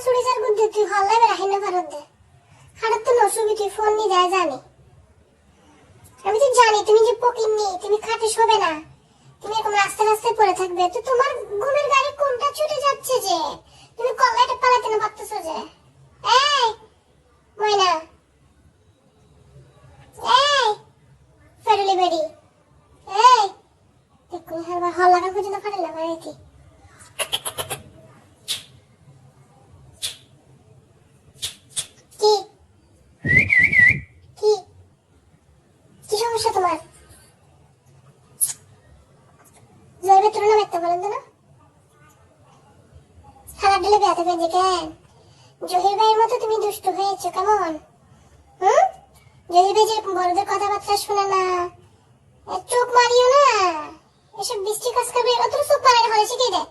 চুড়িদার গুদ্দে তুই হল্লাই বেড়া হিন্ন ভারত দে হাড়ার তো নসুবি তুই ফোন নিয়ে যায় জানি আমি তো জানি তুমি যে পকিননি তুমি খাটে শোবে না তুমি এরকম রাস্তা রাস্তায় পড়ে থাকবে তো তোমার ঘুমের গাড়ি কোনটা ছুটে যাচ্ছে যে তুমি কল্লাটা পালাতে না পারতেছো যে এই ময়না এই ফেরলি বেডি এই দেখুন হারবার হল লাগা পর্যন্ত ফাটে না মানে কি কি কি কি সমস্যা তোমার জয়বে তোর নাম একটা বলেন তো না খারাপ দিলে বেয়াতে পেয়ে কেন জহির ভাইয়ের মতো তুমি দুষ্ট হয়েছো কেমন জহির ভাই যে বড়দের কথাবার্তা শুনে না চোখ মারিও না এসব বৃষ্টি কাজ করবে অত চোখ মারার হলে শিখিয়ে দে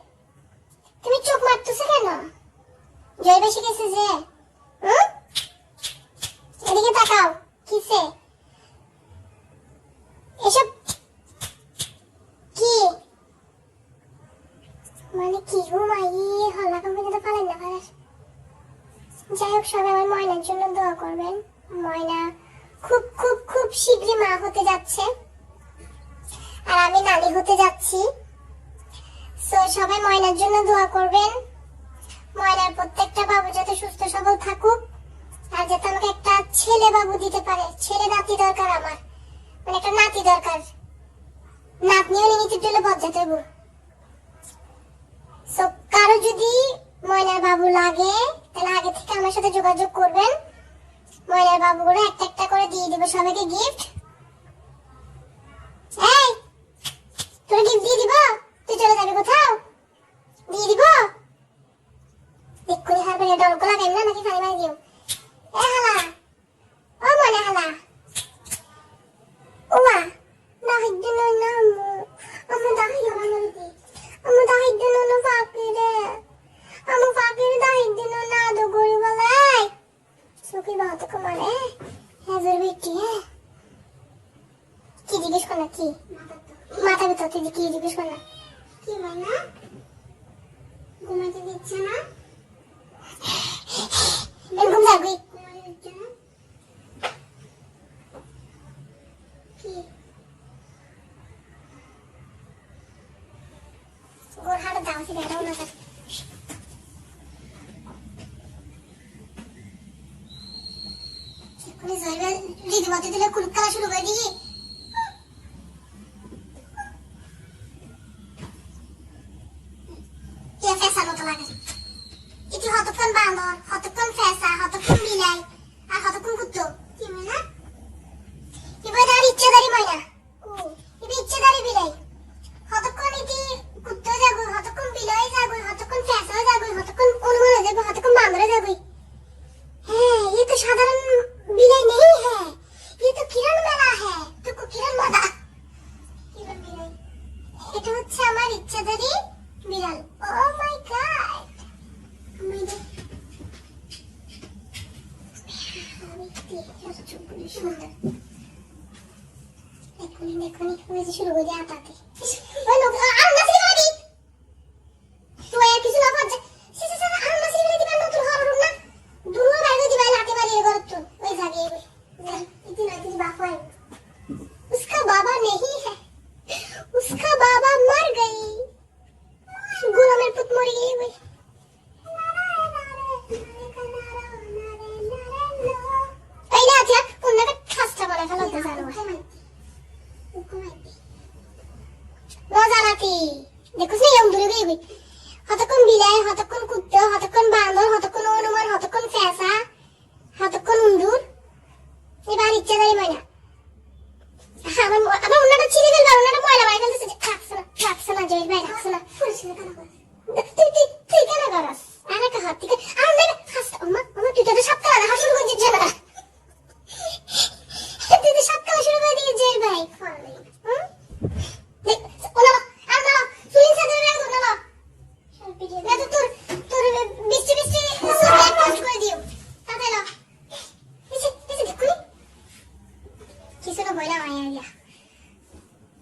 তুমি চোখ মারতেছো কেন জহির ভাই শিখেছে যে এদিকে তাকাও কিসে এসব কি মানে কি ঘুমাই হল্লা কম্পিউটার পারেন না ভালো যাই হোক সবাই আমার ময়নার জন্য দোয়া করবেন ময়না খুব খুব খুব শীঘ্রই মা হতে যাচ্ছে আর আমি নানি হতে যাচ্ছি সো সবাই ময়নার জন্য দোয়া করবেন ময়নার প্রত্যেকটা বাবু যাতে সুস্থ সবল থাকুক আর যাতে আমাকে একটা ছেলে বাবু দিতে পারে ছেলে নাতি দরকার আমার মানে একটা নাতি দরকার নাতনিও নিতে দিলে বজ্জাতে হইব সো কারো যদি ময়নার বাবু লাগে তাহলে আগে থেকে আমার সাথে যোগাযোগ করবেন ময়নার বাবুগুলো একটা একটা করে দিয়ে দিব সবাইকে গিফট এই তোর গিফট দিয়ে দিব তুই চলে যাবি কোথাও দিয়ে দিব এক্ষুনি হার করে ডলকো লাগাই না নাকি খালি মারি দিও এ হালা ও মনে হালা ওয়া না হিদ্দিন না আমু দাহি বানাইতি আমু দাহি দিন না ফাকিরে আমু ফাকিরে দাহি দিন না দো গরি বলাই সুকি বাত কমারে হাজার বেটি কি জিজ্ঞেস করনা কি মাথা ভিতর থেকে কি জিজ্ঞেস করনা কি মানা ঘুমাতে দিচ্ছে না এরকম যাবি কি গোর হাড় দাও সে দাও না কোন জায়গা রিদি মতে দিলে কুলুক খেলা শুরু করে দিই কে ফেসা মতো লাগে ইতি হতক্ষণ বান্দর হতক্ষণ ফেসা হতক্ষণ বিলাই আর হতক্ষণ কুত্তো কি ময়না এবার আর ইচ্ছাদারি ময়না এবার ইচ্ছাদারি বিলাই হতক্ষণ ইতি কুত্তো যাগো হতক্ষণ বিলাই যাগো হতক্ষণ ফেসা যাগো হতক্ষণ অনুমান যাগো হতক্ষণ বান্দরে যাগো হ্যাঁ ये तो साधारण बिलाई नहीं है ये तो किरण मेला है तो किरण मादा किरण बिलाई এটা হচ্ছে আমার ইচ্ছাদারি বিড়াল ও মাই গড দেখুন শুরু করে আটাতে उसका बाबा नहीं है उसका बाबा मर गई गुलामेर पुत मर गई भाई এই না আচ্ছা কোনটা খাসটা বলে ফেলো তো জানো মজা নাকি দেখুস না এম দূরে গই হতক্ষণ বিলাই হতক্ষণ কুত্তা হতক্ষণ বান্দর হতক্ষণ অনুমান হতক্ষণ ফেসা হতক্ষণ উন্দুর এবার ইচ্ছাদারি ময়না আমার ওনাটা ছিঁড়ে ফেলবে ওনাটা ময়লা বাড়ি ফেলতেছে রাখছে না জয়ের ভাই রাখছে না